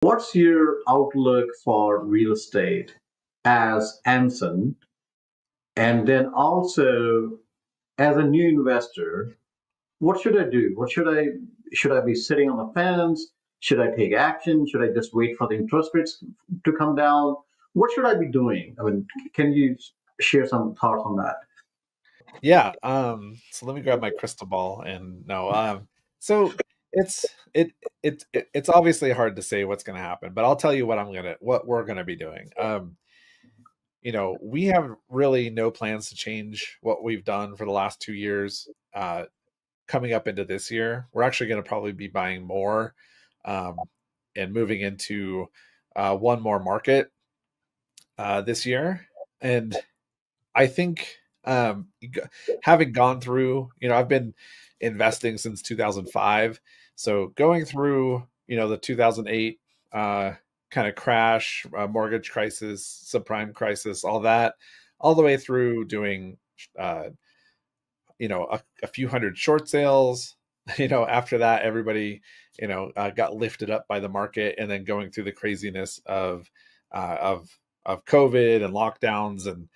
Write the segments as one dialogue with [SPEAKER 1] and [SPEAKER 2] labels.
[SPEAKER 1] What's your outlook for real estate as Anson? And then also as a new investor, what should I do? What should I be sitting on the fence? Should I take action? Should I just wait for the interest rates to come down? What should I be doing? I mean, can you share some thoughts on that?
[SPEAKER 2] Yeah, so let me grab my crystal ball and no, so it's it's obviously hard to say what's gonna happen, but I'll tell you what we're gonna be doing. We have really no plans to change what we've done for the last 2 years. Coming up into this year, we're actually gonna probably be buying more, um, and moving into one more market this year. And I think having gone through, I've been investing since 2005. So going through, the 2008 kind of crash, mortgage crisis, subprime crisis, all that, all the way through doing, uh, a few hundred short sales. After that, everybody, got lifted up by the market, and then going through the craziness uh, of of COVID and lockdowns and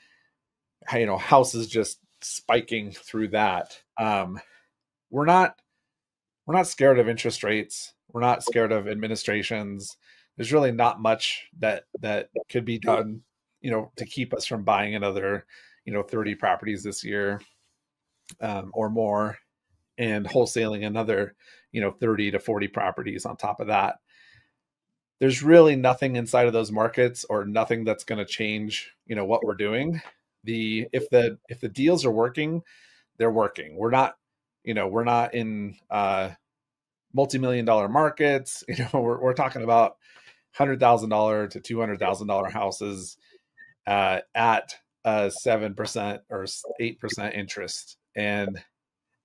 [SPEAKER 2] houses just spiking through that. We're not we're not scared of interest rates. We're not scared of administrations. There's really not much that could be done, to keep us from buying another, 30 properties this year, or more, and wholesaling another, 30 to 40 properties on top of that. There's really nothing inside of those markets or nothing that's going to change, what we're doing. The if the deals are working, they're working. We're not in multi-million dollar markets. We're talking about $100,000 to $200,000 houses at 7% or 8% interest. And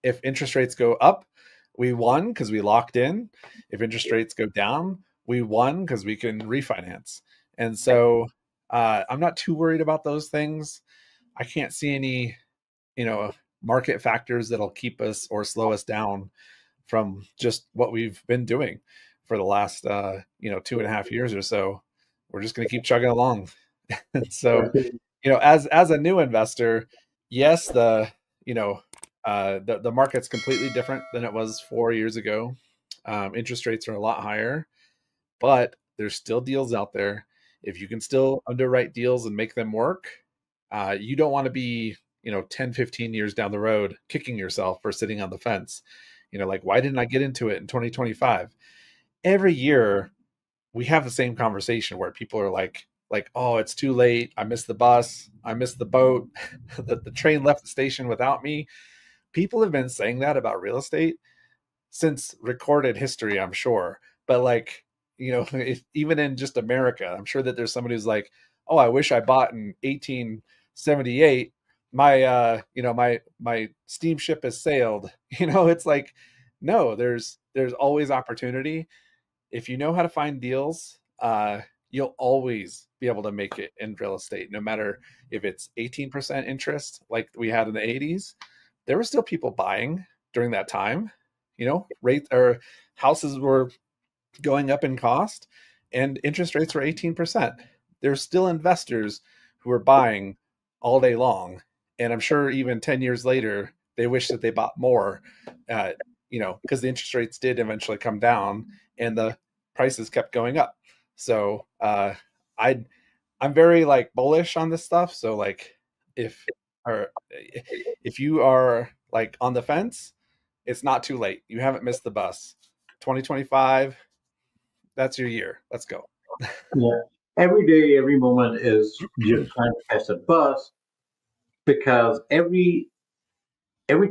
[SPEAKER 2] if interest rates go up, we won because we locked in. If interest rates go down, we won because we can refinance. And so I'm not too worried about those things. I can't see any, market factors that'll keep us or slow us down from just what we've been doing for the last, 2.5 years or so. We're just going to keep chugging along. And so, as a new investor, yes, the market's completely different than it was 4 years ago. Interest rates are a lot higher, but there's still deals out there. If you can still underwrite deals and make them work, you don't want to be, 10, 15 years down the road kicking yourself for sitting on the fence. Like, why didn't I get into it in 2025? Every year we have the same conversation where people are like, oh, it's too late. I missed the bus. I missed the boat. The train left the station without me. People have been saying that about real estate since recorded history, I'm sure. But like, even in just America, I'm sure that there's somebody who's like, "Oh, I wish I bought in 1878. My steamship has sailed." It's like, no, there's always opportunity. If you know how to find deals, you'll always be able to make it in real estate, no matter if it's 18% interest like we had in the 80s. There were still people buying during that time. Rate or houses were going up in cost and interest rates were 18%. There's still investors who are buying all day long. And I'm sure even 10 years later, they wish that they bought more, because the interest rates did eventually come down and the prices kept going up. So I I'm very like bullish on this stuff. So like if or if you are like on the fence, it's not too late. You haven't missed the bus. 2025, that's your year. Let's go.
[SPEAKER 1] Yeah. Every day, every moment is your time to catch the bus because every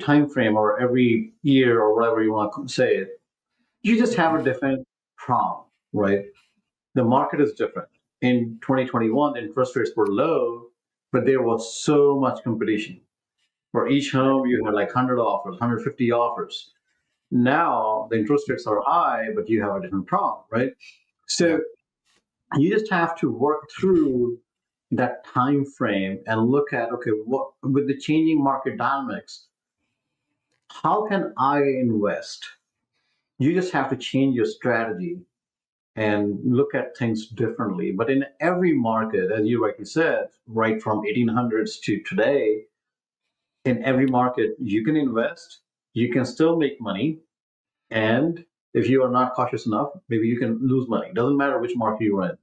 [SPEAKER 1] time frame or every year or whatever you want to say it, you just have a different problem, right? The market is different. In 2021, the interest rates were low, but there was so much competition. For each home, you had like 100 offers, 150 offers. Now the interest rates are high, but you have a different problem, right?
[SPEAKER 2] Yeah.
[SPEAKER 1] So you just have to work through that time frame and look at, okay, what with the changing market dynamics, how can I invest? You just have to change your strategy and look at things differently. But in every market, as you rightly said, right from 1800s to today, in every market you can invest, you can still make money, and if you are not cautious enough, maybe you can lose money. Doesn't matter which market you're in.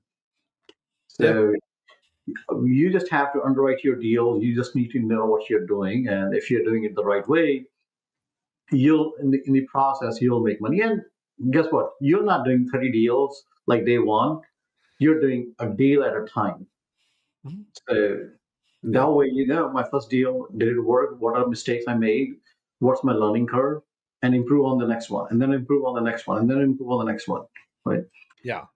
[SPEAKER 2] Yeah.
[SPEAKER 1] So you just have to underwrite your deals. You just need to know what you're doing, and if you're doing it the right way, you'll in the process you'll make money. And guess what? You're not doing 30 deals like day one. You're doing a deal at a time.
[SPEAKER 2] Mhm.
[SPEAKER 1] So that
[SPEAKER 2] Yeah.
[SPEAKER 1] way, my first deal, did it work? What are mistakes I made? What's my learning curve? And improve on the next one, and then improve on the next one, and then improve on the next one. Right?
[SPEAKER 2] Yeah.